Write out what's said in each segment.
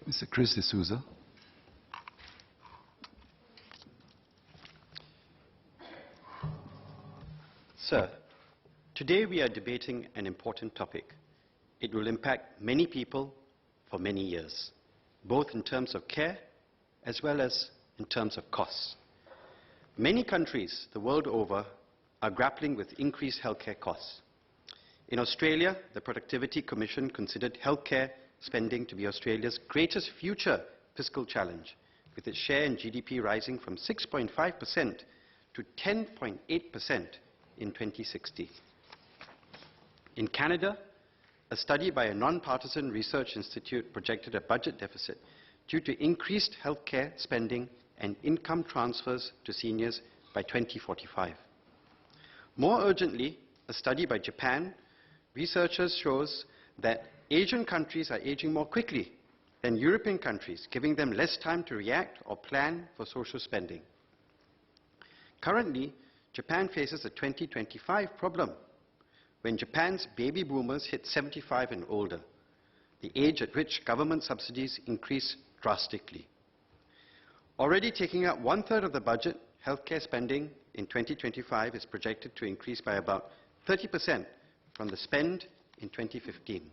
Mr. Chris de Souza. Sir, today we are debating an important topic. It will impact many people for many years, both in terms of care as well as in terms of costs. Many countries the world over are grappling with increased healthcare costs. In Australia, the Productivity Commission considered healthcare spending to be Australia's greatest future fiscal challenge, with its share in GDP rising from 6.5% to 10.8% in 2060. In Canada, a study by a non-partisan research institute projected a budget deficit due to increased healthcare spending and income transfers to seniors by 2045. More urgently, a study by Japan researchers shows that Asian countries are aging more quickly than European countries, giving them less time to react or plan for social spending. Currently, Japan faces a 2025 problem when Japan's baby boomers hit 75 and older, the age at which government subsidies increase drastically. Already taking up 1/3 of the budget, healthcare spending in 2025 is projected to increase by about 30% from the spend in 2015,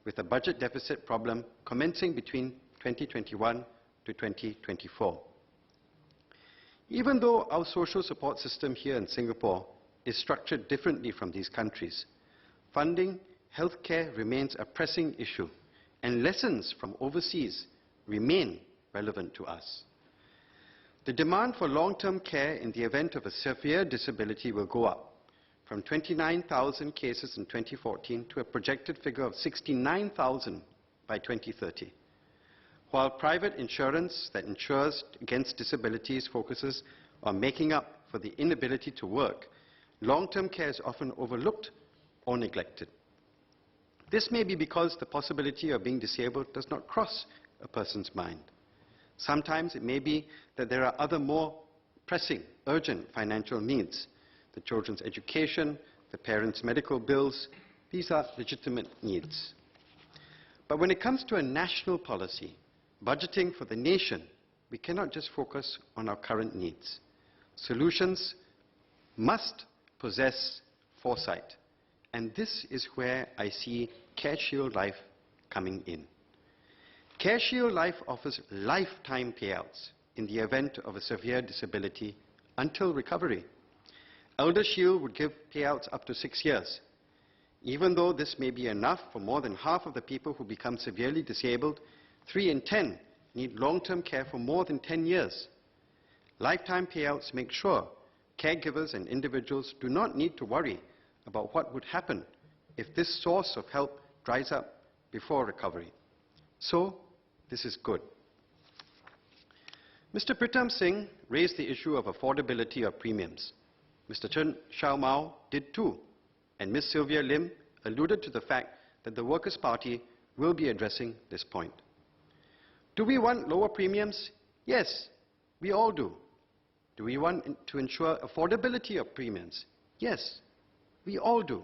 with a budget deficit problem commencing between 2021 to 2024. Even though our social support system here in Singapore is structured differently from these countries, funding healthcare remains a pressing issue, and lessons from overseas remain relevant to us. The demand for long-term care in the event of a severe disability will go up from 29,000 cases in 2014 to a projected figure of 69,000 by 2030. While private insurance that insures against disabilities focuses on making up for the inability to work, long-term care is often overlooked or neglected. This may be because the possibility of being disabled does not cross a person's mind. Sometimes it may be that there are other more pressing, urgent financial needs. The children's education, the parents' medical bills, these are legitimate needs. But when it comes to a national policy, budgeting for the nation, we cannot just focus on our current needs. Solutions must possess foresight, and this is where I see CareShield Life coming in. CareShield Life offers lifetime payouts in the event of a severe disability until recovery. ElderShield would give payouts up to 6 years. Even though this may be enough for more than half of the people who become severely disabled, 3 in 10 need long-term care for more than 10 years. Lifetime payouts make sure caregivers and individuals do not need to worry about what would happen if this source of help dries up before recovery. So, this is good. Mr. Pritam Singh raised the issue of affordability of premiums. Mr. Chen Xiaomao did too, and Ms. Sylvia Lim alluded to the fact that the Workers' Party will be addressing this point. Do we want lower premiums? Yes, we all do. Do we want to ensure affordability of premiums? Yes, we all do.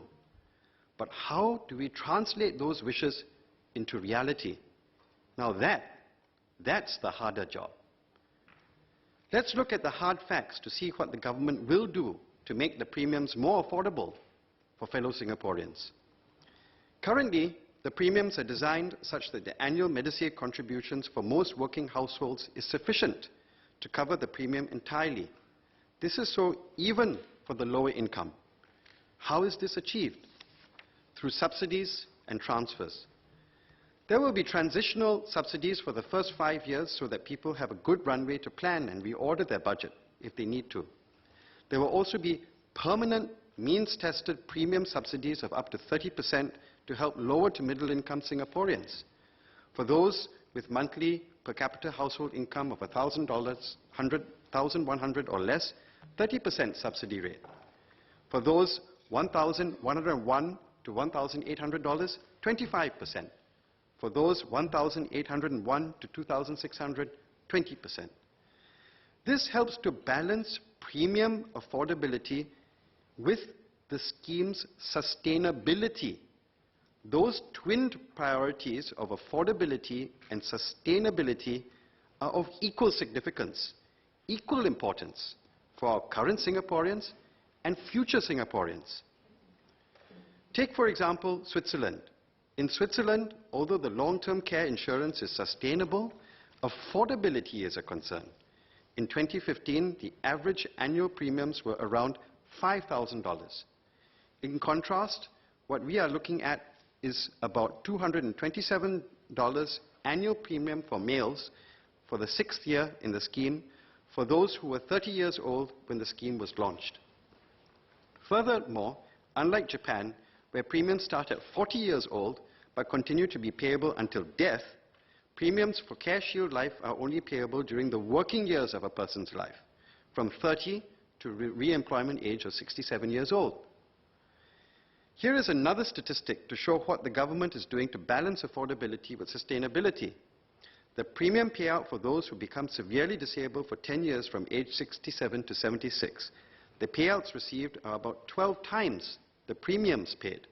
But how do we translate those wishes into reality? Now that's the harder job. Let's look at the hard facts to see what the government will do to make the premiums more affordable for fellow Singaporeans. Currently, the premiums are designed such that the annual Medisave contributions for most working households is sufficient to cover the premium entirely. This is so even for the lower income. How is this achieved? Through subsidies and transfers. There will be transitional subsidies for the first 5 years so that people have a good runway to plan and reorder their budget if they need to. There will also be permanent means-tested premium subsidies of up to 30% to help lower to middle-income Singaporeans. For those with monthly per capita household income of $1,000, $1,100 or less, 30% subsidy rate. For those $1,101 to $1,800, 25%. For those $1,801 to $2,600, 20%. This helps to balance premium affordability with the scheme's sustainability. those twinned priorities of affordability and sustainability are of equal significance, equal importance for our current Singaporeans and future Singaporeans. Take, for example, Switzerland. In Switzerland, although the long-term care insurance is sustainable, affordability is a concern. In 2015, the average annual premiums were around $5,000. In contrast, what we are looking at is about $227 annual premium for males for the 6th year in the scheme for those who were 30 years old when the scheme was launched. Furthermore, unlike Japan, where premiums start at 40 years old but continue to be payable until death, premiums for CareShield Life are only payable during the working years of a person's life, from 30 to re-employment age of 67 years old. Here is another statistic to show what the government is doing to balance affordability with sustainability. The premium payout for those who become severely disabled for 10 years from age 67 to 76, the payouts received are about 12 times the premiums paid.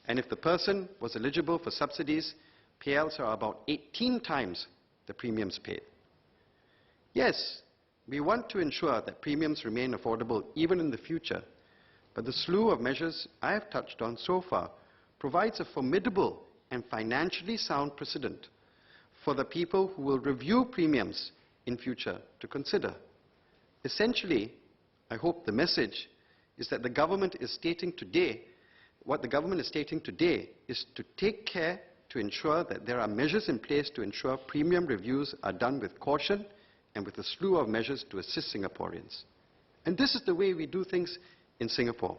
And if the person was eligible for subsidies, payouts are about 18 times the premiums paid. Yes, we want to ensure that premiums remain affordable even in the future, but the slew of measures I have touched on so far provides a formidable and financially sound precedent for the people who will review premiums in future to consider. Essentially, I hope the message is that the government is stating today, what the government is stating today is to take care to ensure that there are measures in place to ensure premium reviews are done with caution and with a slew of measures to assist Singaporeans. And this is the way we do things in Singapore.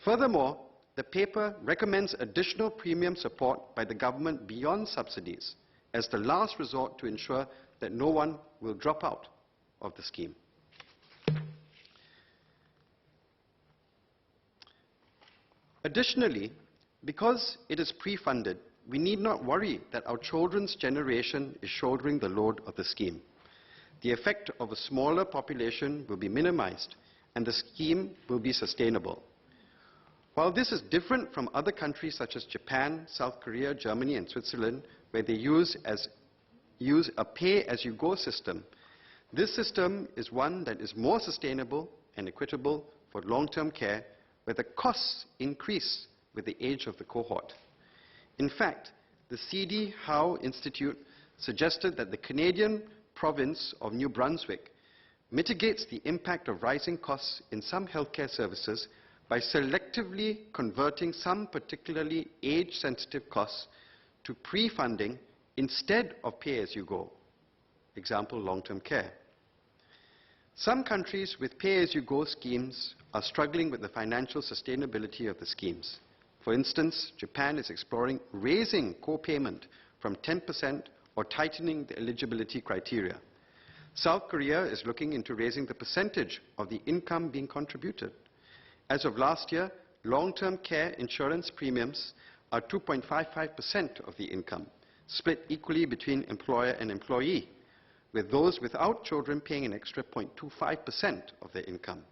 Furthermore, the paper recommends additional premium support by the government beyond subsidies as the last resort to ensure that no one will drop out of the scheme. Additionally, because it is pre-funded, we need not worry that our children's generation is shouldering the load of the scheme. The effect of a smaller population will be minimized, and the scheme will be sustainable. While this is different from other countries such as Japan, South Korea, Germany, and Switzerland, where they use a pay-as-you-go system, this system is one that is more sustainable and equitable for long-term care, where the costs increase with the age of the cohort. In fact, the C.D. Howe Institute suggested that the Canadian province of New Brunswick mitigates the impact of rising costs in some healthcare services by selectively converting some particularly age-sensitive costs to pre-funding instead of pay-as-you-go. Example, long-term care. Some countries with pay-as-you-go schemes are struggling with the financial sustainability of the schemes. For instance, Japan is exploring raising co-payment from 10% or tightening the eligibility criteria. South Korea is looking into raising the percentage of the income being contributed. As of last year, long-term care insurance premiums are 2.55% of the income, split equally between employer and employee, with those without children paying an extra 0.25% of their income.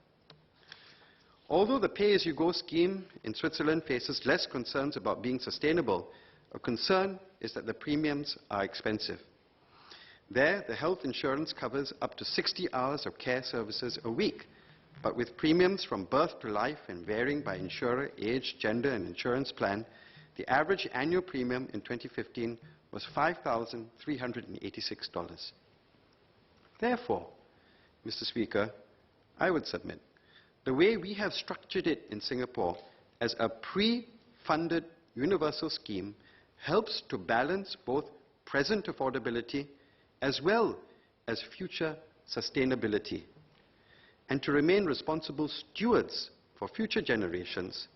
Although the pay-as-you-go scheme in Switzerland faces less concerns about being sustainable, a concern is that the premiums are expensive. There, the health insurance covers up to 60 hours of care services a week, but with premiums from birth to life and varying by insurer, age, gender, and insurance plan, the average annual premium in 2015 was $5,386. Therefore, Mr. Speaker, I would submit, the way we have structured it in Singapore as a pre-funded universal scheme helps to balance both present affordability as well as future sustainability. And to remain responsible stewards for future generations,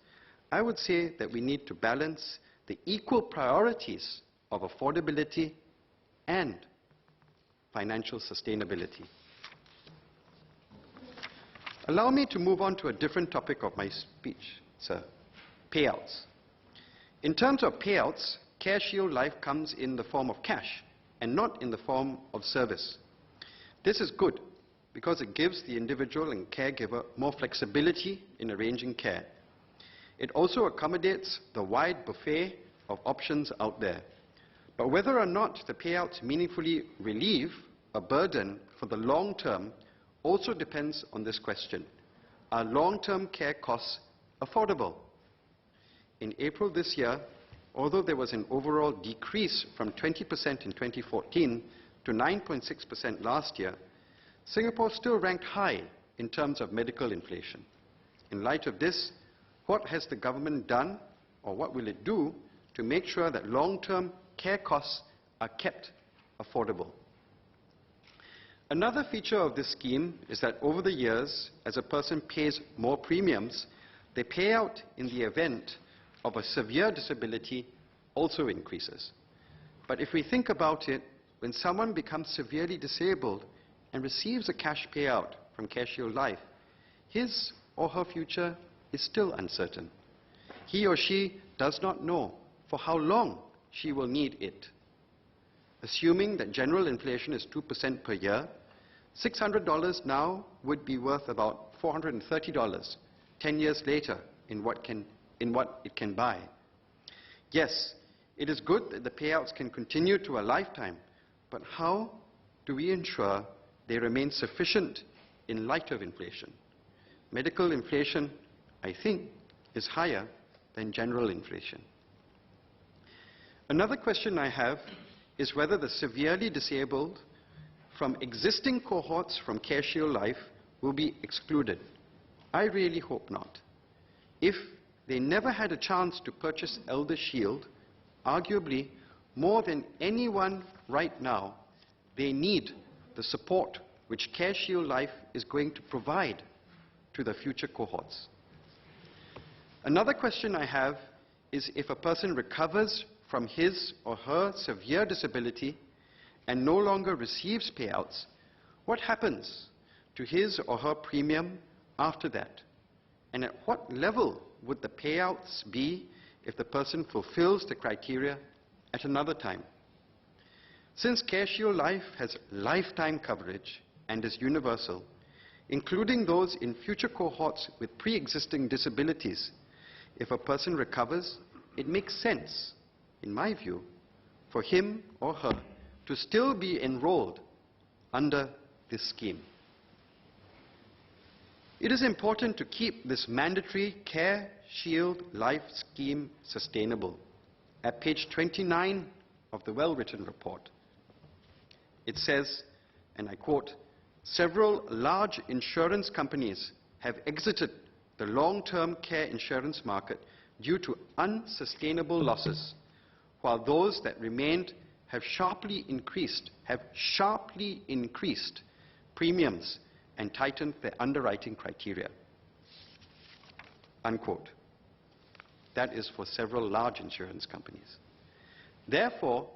I would say that we need to balance the equal priorities of affordability and financial sustainability. Allow me to move on to a different topic of my speech, sir, payouts. In terms of payouts, CareShield Life comes in the form of cash and not in the form of service. This is good because it gives the individual and caregiver more flexibility in arranging care. It also accommodates the wide buffet of options out there. But whether or not the payouts meaningfully relieve a burden for the long term also depends on this question. Are long-term care costs affordable? In April this year, although there was an overall decrease from 20% in 2014 to 9.6% last year, Singapore still ranked high in terms of medical inflation. In light of this, what has the government done, or what will it do, to make sure that long-term care costs are kept affordable? Another feature of this scheme is that over the years, as a person pays more premiums, the payout in the event of a severe disability also increases. But if we think about it, when someone becomes severely disabled and receives a cash payout from CareShield Life, his or her future is still uncertain. He or she does not know for how long she will need it. Assuming that general inflation is 2% per year, $600 now would be worth about $430 10 years later in what it can buy. Yes, it is good that the payouts can continue to a lifetime, but how do we ensure they remain sufficient in light of inflation? Medical inflation, I think, is higher than general inflation. Another question I have is whether the severely disabled from existing cohorts from CareShield Life will be excluded. I really hope not. If they never had a chance to purchase Elder Shield, arguably more than anyone right now, they need the support which CareShield Life is going to provide to the future cohorts. Another question I have is if a person recovers from his or her severe disability and no longer receives payouts, what happens to his or her premium after that? And at what level would the payouts be if the person fulfills the criteria at another time? Since CareShield Life has lifetime coverage and is universal, including those in future cohorts with pre-existing disabilities, if a person recovers, it makes sense, in my view, for him or her to still be enrolled under this scheme. It is important to keep this mandatory CareShield Life scheme sustainable. At page 29 of the well-written report, it says, and I quote, "Several large insurance companies have exited the long-term care insurance market due to unsustainable losses, while those that remained have sharply increased premiums and tightened their underwriting criteria." Unquote. That is for several large insurance companies. Therefore,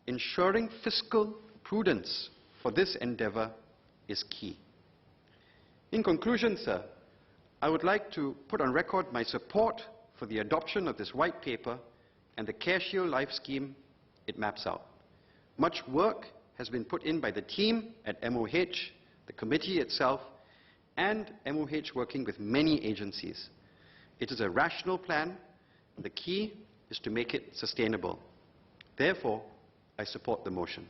ensuring fiscal prudence for this endeavor is key. In conclusion, sir, I would like to put on record my support for the adoption of this white paper and the CareShield Life scheme it maps out. Much work has been put in by the team at MOH, the committee itself, and MOH working with many agencies. It is a rational plan. The key is to make it sustainable. Therefore, I support the motion.